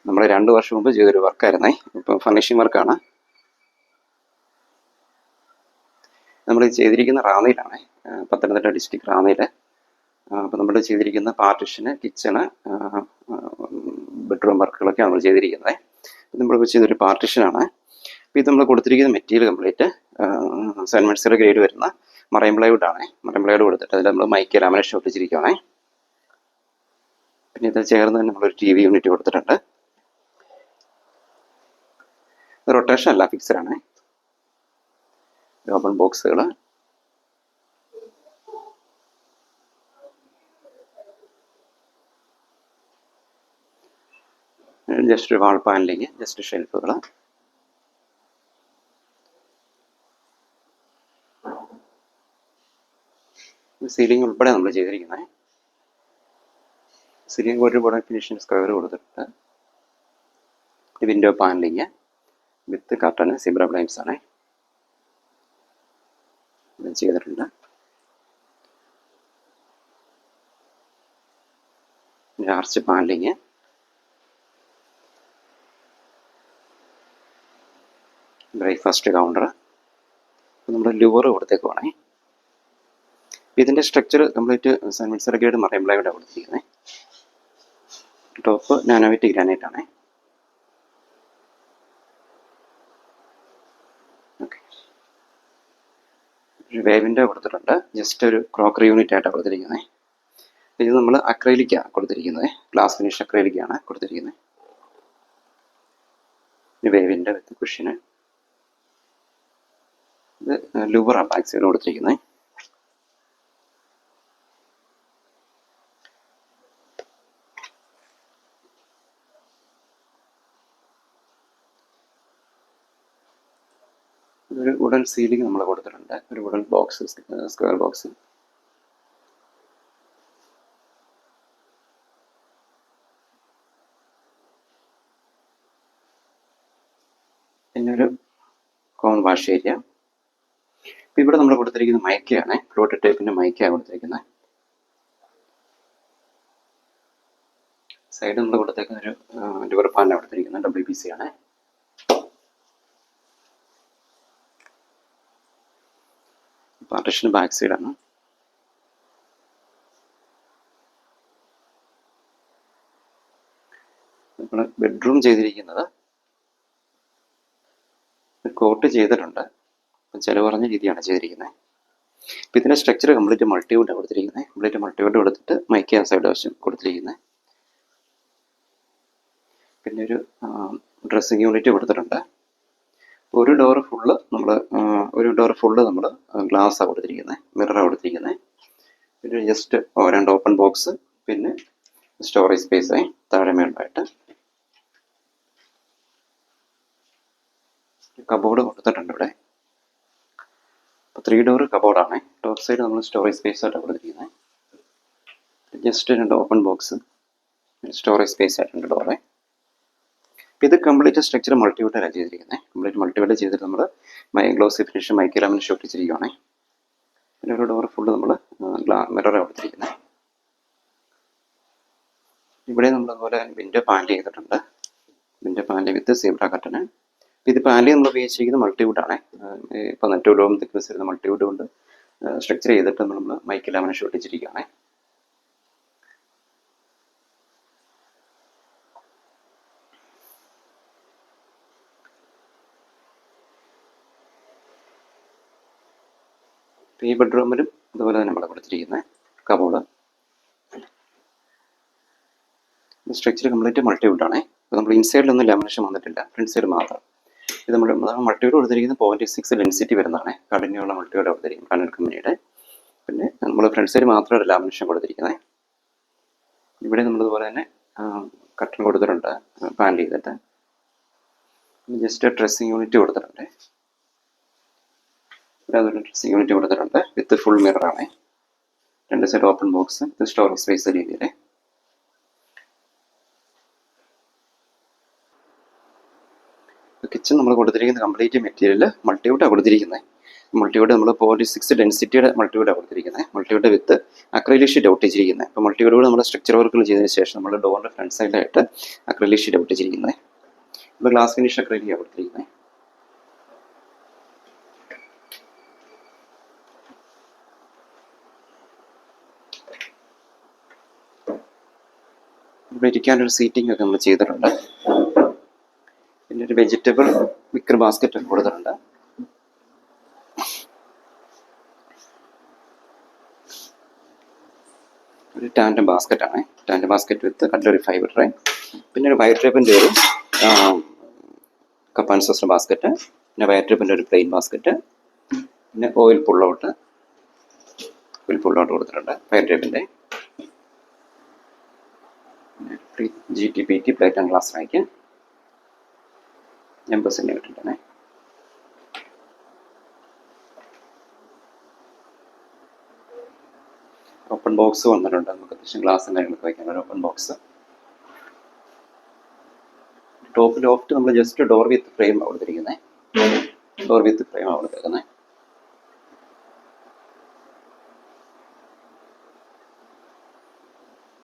നമ്മൾ 2 വർഷം മുമ്പ് ചെയ്തൊരു വർക്കായിരുന്നേ. ഇപ്പം ഫർണിഷിംഗ് വർക്കാണ്. നമ്മൾ ചെയ്തിരിക്കുന്ന റാന്നിയിലാണ്, പത്തനംതിട്ട ഡിസ്ട്രിക്ട് റാന്നിയിൽ. അപ്പോൾ നമ്മൾ ചെയ്തിരിക്കുന്ന പാർട്ടിഷന്, കിച്ചണ്, ബെഡ്റൂം വർക്കുകളൊക്കെ നമ്മൾ ചെയ്തിരിക്കുന്നത്. നമ്മളിപ്പോൾ ചെയ്തൊരു പാർട്ടിഷനാണ്. അപ്പോൾ ഇത് നമ്മൾ കൊടുത്തിരിക്കുന്ന മെറ്റീരിയൽ കംപ്ലീറ്റ് സെൻറ്റ് മേഴ്സിയുടെ ഗ്രേഡ് വരുന്ന മറൈൻ പ്ലൈവുഡാണ്. മറൈൻ പ്ലൈവുഡ് കൊടുത്തിട്ട് അതിൽ നമ്മൾ മൈക്ക ലാമിനേഷൻ ഒട്ടിച്ചിരിക്കുകയാണേ. പിന്നെ ഇത് ചേർന്ന് തന്നെ നമ്മളൊരു TV യൂണിറ്റ് കൊടുത്തിട്ടുണ്ട്. റൊട്ടേഷൻ അല്ല, ഫിക്സഡാണ്. ഓപ്പൺ ബോക്സുകൾ, ജസ്റ്റ് ഒരു വാൾ പാനലിങ്, ജസ്റ്റ് ഷെൽഫുകൾ. സീലിംഗ് ഉൾപ്പെടെ നമ്മൾ ചെയ്തിരിക്കുന്നത്. സീലിംഗ് ഒരുപാട് ഫിനിഷിംഗ് സ്ക്വയർ കൊടുത്തിട്ടുണ്ട്. Window panelling with curtain, zebra blinds ആണ് ചെയ്തിട്ടുണ്ട്. Arch panelling, breakfast counter. നമ്മൾ ലുവർ കൊടുത്തേക്കുവാണേ. ഇതിൻ്റെ സ്ട്രക്ചർ കംപ്ലീറ്റ് സെൻറ്റ് മേഴ്സിയുടെ ഗ്രേഡ് മറൈൻ പ്ലൈവുഡാണ് കൊടുത്തിരിക്കുന്നത്. ടോപ്പ് നാനോവൈറ്റ് ഗ്രാനൈറ്റ് ആണ്. ഓക്കെ, ഒരു വേവിൻ്റെ കൊടുത്തിട്ടുണ്ട്. ജസ്റ്റ് ഒരു ക്രോക്കറി യൂണിറ്റ് ആയിട്ടാണ് കൊടുത്തിരിക്കുന്നത്. ഇത് നമ്മൾ അക്രൈലിക്കാണ് കൊടുത്തിരിക്കുന്നത്, ഗ്ലാസ് ഫിനിഷ് അക്രൈലിക്കാണ് കൊടുത്തിരിക്കുന്നത്. വേവിൻ്റെ വിത്ത് കുഷ്യന്. ഇത് ലുവറാണ് ബാക്ക് സൈഡ് കൊടുത്തിരിക്കുന്നത്. ഒരു വുഡൻ സീലിംഗ് നമ്മൾ കൊടുത്തിട്ടുണ്ട്, ഒരു വുഡൻ ബോക്സ്, സ്ക്വയർ ബോക്സ്. പിന്നെ ഒരു കോമൺ വാഷ് ഏരിയ. ഇവിടെ നമ്മൾ കൊടുത്തിരിക്കുന്നത് മൈക്കയാണ്, ഫ്ലോട്ട് ടൈപ്പിൻ്റെ മൈക്കയാണ് കൊടുത്തിരിക്കുന്നത്. സൈഡ് നമ്മൾ കൊടുത്തേക്കുന്ന ഒരു ലിവർ പാനാണ് കൊടുത്തിരിക്കുന്നത്, WPC ആണ്. പാർട്ടിഷന് ബാക്ക് സൈഡാണ്. നമ്മൾ ബെഡ്റൂം ചെയ്തിരിക്കുന്നത് കോട്ട് ചെയ്തിട്ടുണ്ട്, ചിലവ് പറഞ്ഞ രീതിയാണ് ചെയ്തിരിക്കുന്നത്. ഇപ്പം ഇതിൻ്റെ സ്ട്രക്ചർ കംപ്ലീറ്റ് മൾട്ടിവുഡാണ് കൊടുത്തിരിക്കുന്നത്. കംപ്ലീറ്റ് മൾട്ടിവുഡ് കൊടുത്തിട്ട് മൈക്ക സൈഡ് വശം കൊടുത്തിരിക്കുന്നത്. പിന്നെ ഒരു ഡ്രസ്സിങ് യൂണിറ്റ് കൊടുത്തിട്ടുണ്ട്. ഒരു ഡോർ ഫുള്ള് നമ്മൾ ഗ്ലാസ്സാണ് കൊടുത്തിരിക്കുന്നത്, മിററാണ് കൊടുത്തിരിക്കുന്നത്. പിന്നെ ജസ്റ്റ് 2 ഓപ്പൺ ബോക്സ്, പിന്നെ സ്റ്റോറേജ് സ്പേസായി താഴെ മേളായിട്ട് കബോർഡ് കൊടുത്തിട്ടുണ്ട് ഇവിടെ. അപ്പോൾ 3 ഡോർ കബോർഡാണ്. ടോപ്പ് സൈഡ് നമ്മൾ സ്റ്റോറേജ് സ്പേസ് ആയിട്ടാണ് കൊടുത്തിരിക്കുന്നത്. Just 2 open box, storage space ആയിട്ടുണ്ട് ഡോറെ. ഇത് കംപ്ലീറ്റ് സ്ട്രക്ചർ മൾട്ടിവുഡിലാണ് ചെയ്തിരിക്കുന്നത്. കംപ്ലീറ്റ് മൾട്ടിവുഡ് ചെയ്തിട്ട് നമ്മൾ ഗ്ലോസി ഫിനിഷ് മൈക്ക ലാമിനേഷൻ ഒട്ടിച്ചിരിക്കുകയാണ്. പിന്നെ ഒരു ഡോർ ഫുള്ള് നമ്മൾ മിററാണ് കൊടുത്തിരിക്കുന്നത്. ഇവിടെ നമ്മളതുപോലെ വിൻഡോ പാനൽ ചെയ്തിട്ടുണ്ട്, വിൻഡോ പാനൽ വിത്ത് സീബ്ര കർട്ടന്. ഇത് പാനൽ നമ്മൾ ഉപയോഗിച്ചിരിക്കുന്നത് മൾട്ടിവുഡാണ്. ഇപ്പോൾ 2 തിക്നെസ് വരുന്ന മൾട്ടിവുഡ് കൊണ്ട് സ്ട്രക്ചർ ചെയ്തിട്ട് നമ്മൾ മൈക്ക ലാമിനേഷൻ ഒട്ടിച്ചിരിക്കുകയാണ്. ഈ ബെഡ്റൂമിലും അതുപോലെ തന്നെ നമ്മൾ കൊടുത്തിരിക്കുന്നത് കബോർഡ്. Structure complete മൾട്ടിവുഡാണ്. അപ്പോൾ നമ്മൾ ഇൻസൈഡിലൊന്നും ലാമിനേഷൻ വന്നിട്ടില്ല, ഫ്രണ്ട് സൈഡ് മാത്രം. ഇത് നമ്മൾ മൾട്ടിവുഡ് കൊടുത്തിരിക്കുന്നത് 0.6 ഡെൻസിറ്റി വരുന്നതാണ്. കഠിനമുള്ള മൾട്ടിവുഡ് കൊടുത്തിരിക്കുന്നത് കണ്ണൻ കമ്പനിയുടെ. പിന്നെ നമ്മൾ ഫ്രണ്ട് സൈഡ് മാത്രമാണ് ലാമിനേഷൻ കൊടുത്തിരിക്കുന്നത്. ഇവിടെ നമ്മളിതുപോലെ തന്നെ കട്ടൺ കൊടുത്തിട്ടുണ്ട് പാനൽ ചെയ്തിട്ട്. ജസ്റ്റ് ഡ്രസ്സിങ് യൂണിറ്റ് കൊടുത്തിട്ടുണ്ട്. ഇവിടെ അതൊരു ഡ്രസ്സിങ് യൂണിറ്റ് കൊടുത്തിട്ടുണ്ട് വിത്ത് ഫുൾ മിററാണ്. 2 side open box, with storage space രീതിയിൽ. കിച്ചൺ നമ്മൾ കൊടുത്തിരിക്കുന്ന കംപ്ലീറ്റ് മെറ്റീരിയൽ മൾട്ടിവുഡാണ് കൊടുത്തിരിക്കുന്നത്. മൾട്ടിവുഡ് നമ്മൾ 0.6 ഡെൻസിറ്റിയുടെ മൾട്ടിവുഡാണ് കൊടുത്തിരിക്കുന്നത്. മൾട്ടിവുഡ് വിത്ത് അക്രലിക് ഷീറ്റ് ഒട്ടിച്ചിരിക്കുന്നത്. അപ്പോൾ മൾട്ടിവുഡ് നമ്മൾ സ്ട്രക്ചർ വർക്കുകൾ ചെയ്തതിന് ശേഷം നമ്മൾ ഡോറിൻ്റെ ഫ്രണ്ട് സൈഡിലായിട്ട് അക്രലിക് ഷീറ്റ് ഒട്ടിച്ചിരിക്കുന്നത്. ഇപ്പോൾ ഗ്ലാസ് ഫിനിഷ് അക്രലിക്കാണ് കൊടുത്തിരിക്കുന്നത്. ഇവിടെ ഇരിക്കാനൊരു സീറ്റിംഗ് ഒക്കെ നമ്മൾ ചെയ്തിട്ടുണ്ട്. പിന്നെ ഒരു വെജിറ്റബിൾ വിക്കർ ബാസ്ക്കറ്റ് ഒക്കെ കൊടുത്തിട്ടുണ്ട്. ഒരു ടാൻഡം ബാസ്ക്കറ്റാണ്. Tandem basket with cutlery fibre tray. പിന്നെ ഒരു വയർ ട്രിപ്പിൻ്റെ ഒരു കപ്പ് ആൻഡ് സോസർ ബാസ്ക്കറ്റ്. പിന്നെ വയർ ട്രിപ്പിൻ്റെ ഒരു പ്ലെയിൻ ബാസ്ക്കറ്റ്. പിന്നെ ഓയിൽ പുൾ ഔട്ട് കൊടുത്തിട്ടുണ്ട് വയർ ട്രിപ്പിൻ്റെ. GTPT plate and glass rack എംബസിൻ്റെ കിട്ടിയിട്ടുണ്ടേ. ഓപ്പൺ ബോക്സ് വന്നിട്ടുണ്ട്. നമുക്ക് അത്യാവശ്യം ഗ്ലാസ് കാര്യങ്ങളൊക്കെ വയ്ക്കാൻ ഒരു ഓപ്പൺ ബോക്സ്. ടോപ്പ് ലോഫ്റ്റ് നമ്മൾ ജസ്റ്റ് ഡോർ വിത്ത് ഫ്രെയിം കൊടുത്തിരിക്കുന്നത്.